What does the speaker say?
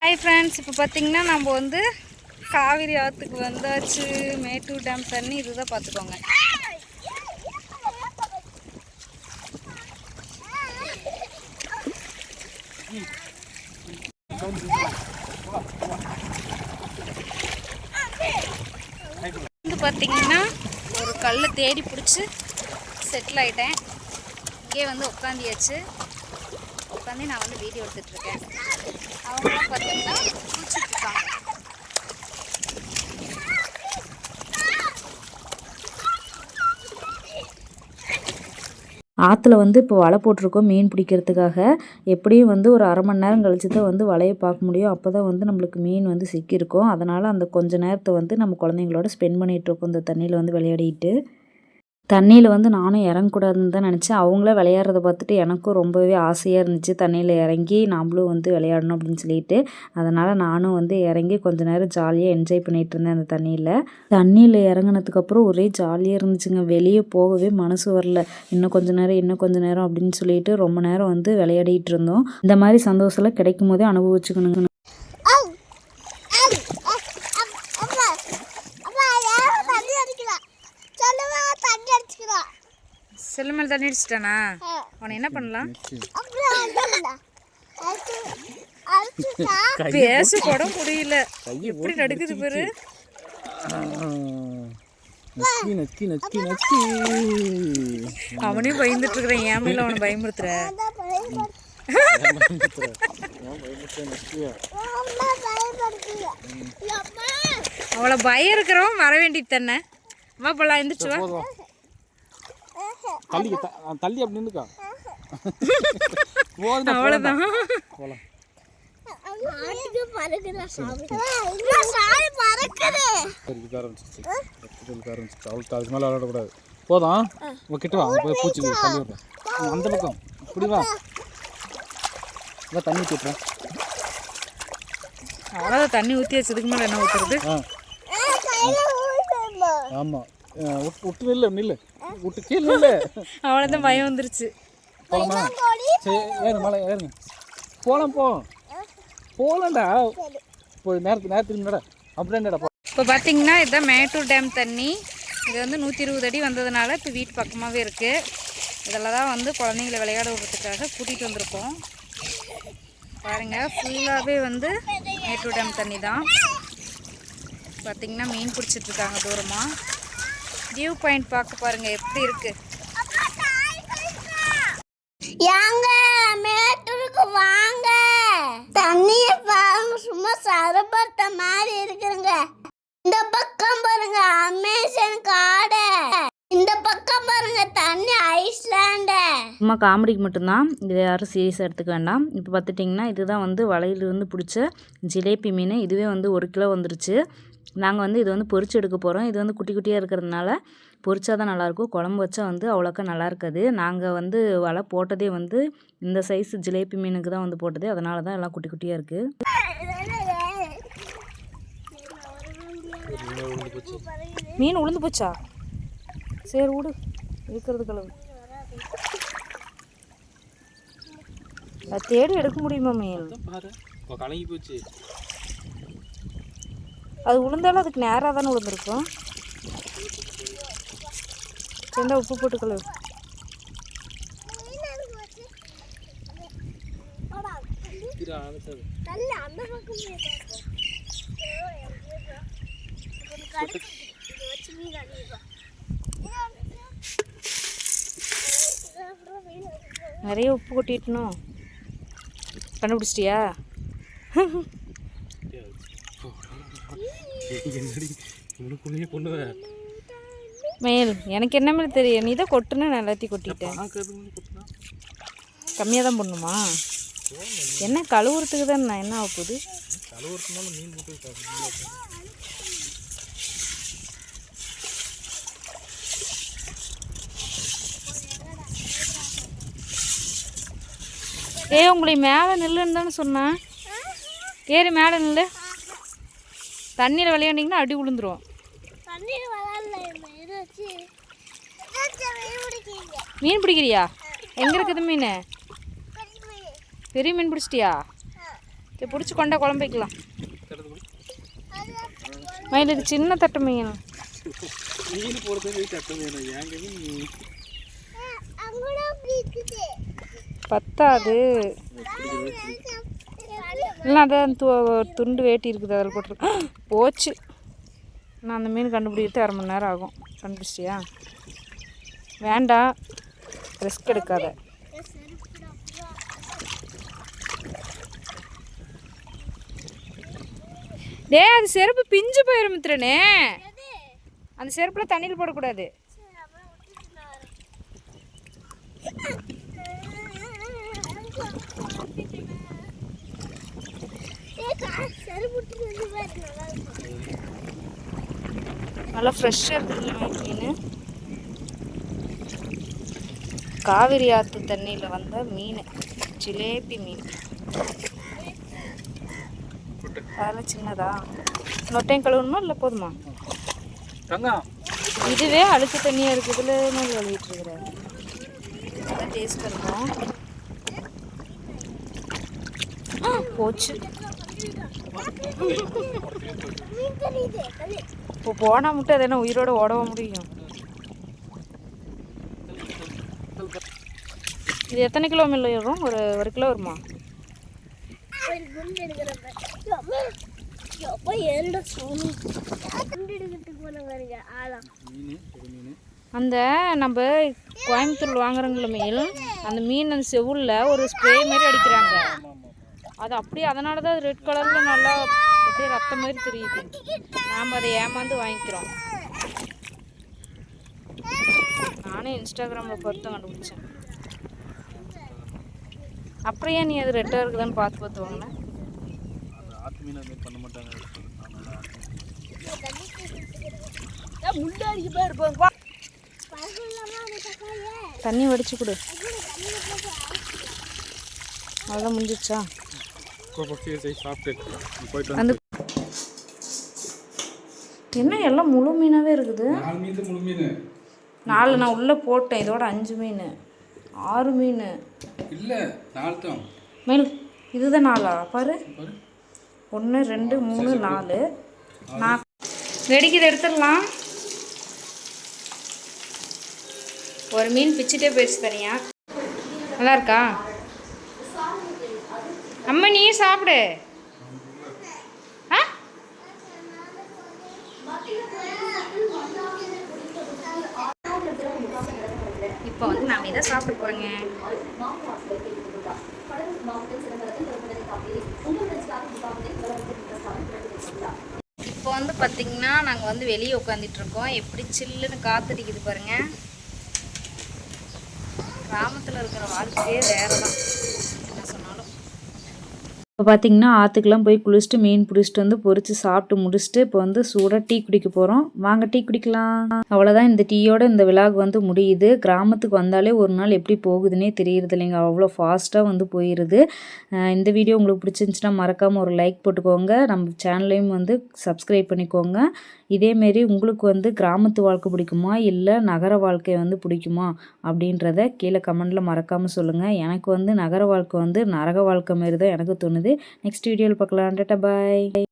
Hi friends, இப்போ பார்த்தீங்கன்னா நம்ம வந்து காவிரி ஆற்றுக்கு வந்தாச்சு. மேட்டூர் டேம் தண்ணி இதுதான், பார்த்துக்கோங்க. வந்து பார்த்தீங்கன்னா ஒரு கல்லை தேடி பிடிச்சி செட்டில் ஆகிட்டேன். இங்கே வந்து உட்காந்தியாச்சு. உட்காந்து நான் வந்து வீடியோ எடுத்துகிட்ருக்கேன். அவங்களாம் பார்த்தீங்கன்னா குளிச்சுட்டு இருக்காங்க. ஆற்றுல வந்து இப்போ வலை போட்டிருக்கோம் மீன் பிடிக்கிறதுக்காக. எப்படியும் வந்து ஒரு அரை மணி நேரம் கழிச்சு தான் வந்து வலையை பார்க்க முடியும். அப்போ தான் வந்து நம்மளுக்கு மீன் வந்து சிக்கியிருக்கும். அதனால் அந்த கொஞ்ச நேரத்தை வந்து நம்ம குழந்தைங்களோட ஸ்பெண்ட் பண்ணிகிட்ருக்கோம் இந்த தண்ணியில் வந்து விளையாடிட்டு. தண்ணியில் வந்து நானும் இறங்கக்கூடாதுன்னு தான் நினச்சேன். அவங்கள விளையாடுறத பார்த்துட்டு எனக்கும் ரொம்பவே ஆசையாக இருந்துச்சு. தண்ணியில் இறங்கி நாம்ளும் வந்து விளையாடணும் அப்படின்னு சொல்லிட்டு. அதனால் நானும் வந்து இறங்கி கொஞ்சம் நேரம் ஜாலியாக என்ஜாய் பண்ணிகிட்டு இருந்தேன் அந்த தண்ணியில். தண்ணியில் இறங்கினதுக்கப்புறம் ஒரே ஜாலியாக இருந்துச்சுங்க. வெளியே போகவே மனசு வரல. இன்னும் கொஞ்சம் நேரம் அப்படின்னு சொல்லிட்டு ரொம்ப நேரம் வந்து விளையாடிட்டு இருந்தோம். இந்த மாதிரி சந்தோஷம்லாம் கிடைக்கும் போதே அனுபவிச்சுக்கணுங்க. செல்லு மேலே தண்ணி அடிச்சிட்டானா? அவனை என்ன பண்ணலாம்? பேச கூட முடியல, எப்படி நடுக்குது பேரு. அவனையும் பயந்துட்டு இருக்கிறேன். ஏன் மேல அவனை பயமுறுத்துற? அவளை பயம் இருக்கிறவன் வர வேண்டியது தானே. வா போலாம், எந்திரிச்சு வா. தள்ளி அப்படி நின்னுக்கா. அவ்வளோதான். அதுக்கு மேலே விளையாடக்கூடாது. போதும், கிட்ட வா. போய் பூச்சி தள்ளி விடுறேன். அந்த பக்கம் இப்படி வா. தண்ணி ஊற்றி விட்டுறேன். அவ்வளோதான், தண்ணி ஊற்றி வச்சதுக்கு மேலே என்ன ஊற்றுறது? ஆமாம், விட்டு நில்லு நில்லு, விட்டு கீழே நில்லு. அவ்வளோதான், பயம் வந்துருச்சு. போகலாமா? சரி, ஏறுங்க மலை ஏறுங்க. போகலாம் போகலாம்டா. இப்போ நேரத்துக்கு முன்னாடா அப்படின்டா. இப்போ பார்த்தீங்கன்னா இதுதான் மேட்டூர் டேம் தண்ணி. இது வந்து 120 அடி வந்ததுனால இப்போ வீட்டு பக்கமாகவே இருக்குது. இதில் தான் வந்து குழந்தைங்களை விளையாட விடுறதுக்காக கூட்டிகிட்டு வந்திருக்கோம். பாருங்கள், ஃபுல்லாகவே வந்து மேட்டூர் டேம் தண்ணி தான். பார்த்திங்கன்னா மீன் பிடிச்சிட்ருக்காங்க தூரமாக. வியூ பாயிண்ட் பார்க்க பாருங்கள் எப்படி இருக்குது. யாங்க மேட்டூருக்கு வாங்க. தண்ணியை பாருங்க, சும்மா சரபத்த மாதிரி இருக்குங்க. இந்த பக்கம் பாருங்க அமேசான் காடு, இந்த பக்கம் பாருங்க தண்ணி ஐஸ்லாண்டு. சும்மா காமெடிக்கு மட்டும்தான், இதை யாரும் சீரியஸாக எடுத்துக்க வேண்டாம். இப்போ பார்த்துட்டிங்கன்னா இதுதான் வந்து வலையிலிருந்து பிடிச்ச ஜிலேபி மீன். இதுவே வந்து 1 கிலோ வந்துருச்சு. நாங்கள் வந்து இது வந்து பொரிச்சு எடுக்க போகிறோம். இது வந்து குட்டி குட்டியாக இருக்கிறதுனால பொரிச்சா தான் நல்லாயிருக்கும். குழம்பு வச்சா வந்து அவ்வளோக்கா நல்லா இருக்காது. நாங்கள் வந்து வலை போட்டதே வந்து இந்த சைஸ் ஜிலேபி மீனுக்கு தான் வந்து போட்டது. அதனால தான் எல்லாம் குட்டி குட்டியாக இருக்குது. மீன் உளுந்து போச்சா? சரி விடு, இருக்கிறது கலவு. அதை தேடி எடுக்க முடியுமா மீன்? கலங்கி போச்சு. அது உளுந்தாலும் அதுக்கு நேராக தானே உளுந்துருக்கும். சேர்ந்தா உப்பு போட்டு கழுவு. நிறைய உப்பு கொட்டிட்டணும். கண்டுபிடிச்சிட்டியா? மேல் எனக்கு என்ன மேலே தெரியும். நீ தான் கொட்டுன்னு நான் எல்லாத்தையும் கொட்டிட்டேன். கம்மியாக தான் போடணுமா? என்ன கழுவுறதுக்கு தான் நான் என்ன ஆக போகுது? உங்களை மேலே நில்லுன்னு தானே சொன்னேன். ஏறி மேலே நில்லு. தண்ணியில் விளையாண்டிங்கன்னா அடி விழுந்துரும். மீன் பிடிக்கிறியா? எங்கே இருக்குது மீன்? பெரிய மீன் பிடிச்சிட்டியா? இதை பிடிச்சி கொண்டா குழம்பு வைக்கலாம். மயில் இது சின்ன தட்டு மீன். மீன் போடுறதுக்கு தட்டு வேணும். ஏங்க மீன் பத்தாது. இல்லை அதான் துண்டு வேட்டி இருக்குது அதில் போட்டுருக்கேன். போச்சு. நான் அந்த மீன் கண்டுபிடிக்கிறது 1/2 மணி நேரம் ஆகும். கண்டுபிடிச்சிட்டியா? வேண்டாம், ரிஸ்க் எடுக்காத. அது செருப்பு பிஞ்சு போயிடும் மித்திரனே. அந்த செருப்பில் தண்ணியில் போடக்கூடாது. நல்லா ஃப்ரெஷ்ஷாக இருக்குது மீன். காவிரி ஆற்று தண்ணியில் வந்த மீன், ஜிலேபி மீன். அதெல்லாம் சின்னதா? நொட்டையும் கழுவணுமா இல்லை போதுமா? இதுவே அழுக்கு தண்ணியாக இருக்குதுல கழுவிட்டு இருக்கிறேன். நல்லா டேஸ்ட் இருக்கும். போச்சு. இப்போ போனால் மட்டும் அது என்ன உயிரோட ஓடவ முடியும்? இது எத்தனை கிலோ மில்ல வரும்? ஒரு கிலோ வருமா? அந்த நம்ம கோயம்புத்தூர் வாங்குறவங்கள மீன், அந்த மீன் அந்த செவுளில் ஒரு ஸ்ப்ரே மாதிரி அடிக்கிறாங்க. அது அப்படியே அதனால தான் அது ரெட் கலரில் நல்லா அப்படியே ரத்தம் மாதிரி தெரியுது. நாம் அதை ஏமாந்து வாங்கிக்கிறோம். நானே இன்ஸ்டாகிராமில் பொறுத்து கண்டுபிடிச்சேன். அப்புறம் ஏன் நீ அது ரெட்டாக இருக்குதான்னு பார்த்து பார்த்து வாங்கினேன். தண்ணி வடிச்சு கொடு. அதான் முடிஞ்சிச்சா? அந்த என்ன எல்லாம் முழு மீனாகவே இருக்குது. 4 நான் உள்ளே போட்டேன். இதோட 5 மீன், 6 மீன் இல்லை 4 தான் மேல். இதுதான் 4ஆ? பாரு, 1 2 3 4. நான் வெடிக்குது, எடுத்துடலாம். ஒரு மீன் பிச்சுட்டே போயிடுச்சு தனியாக. நல்லா இருக்கா? அம்மா நீ சாப்பிடு. இப்போ வந்து நாம் இதை சாப்பிட போகிறோங்க. இப்போ வந்து பார்த்திங்கன்னா நாங்கள் வந்து வெளியே உட்காந்துட்ருக்கோம். எப்படி சில்லுன்னு காற்றடிக்குது பாருங்கள். கிராமத்தில் இருக்கிற வாழ்க்கையே வேறு தான் என்ன சொன்னாலும். இப்போ பார்த்திங்கன்னா ஆற்றுக்கெலாம் போய் குளிச்சுட்டு மீன் பிடிச்சிட்டு வந்து பொரித்து சாப்பிட்டு முடிச்சுட்டு இப்போ வந்து சூடாக டீ குடிக்க போகிறோம். வாங்க டீ குடிக்கலாம். அவ்வளோதான், இந்த டீயோட இந்த விலாக் வந்து முடியுது. கிராமத்துக்கு வந்தாலே ஒரு நாள் எப்படி போகுதுன்னே தெரியுறது இல்லைங்க. அவ்வளோ ஃபாஸ்ட்டாக வந்து போயிடுது. இந்த வீடியோ உங்களுக்கு பிடிச்சிருந்துச்சுன்னா மறக்காமல் ஒரு லைக் போட்டுக்கோங்க. நம்ம சேனலையும் வந்து சப்ஸ்கிரைப் பண்ணிக்கோங்க. இதேமாரி உங்களுக்கு வந்து கிராமத்து வாழ்க்கை பிடிக்குமா இல்லை நகர வாழ்க்கை வந்து பிடிக்குமா அப்படின்றத கீழே கமெண்டில் மறக்காமல் சொல்லுங்கள். எனக்கு வந்து நகர வாழ்க்கை வந்து நரக வாழ்க்கை மாரி தான் எனக்கு தோணுது. நெக்ஸ்ட் வீடியோவில் பார்க்கலாம். டாடா பாய்.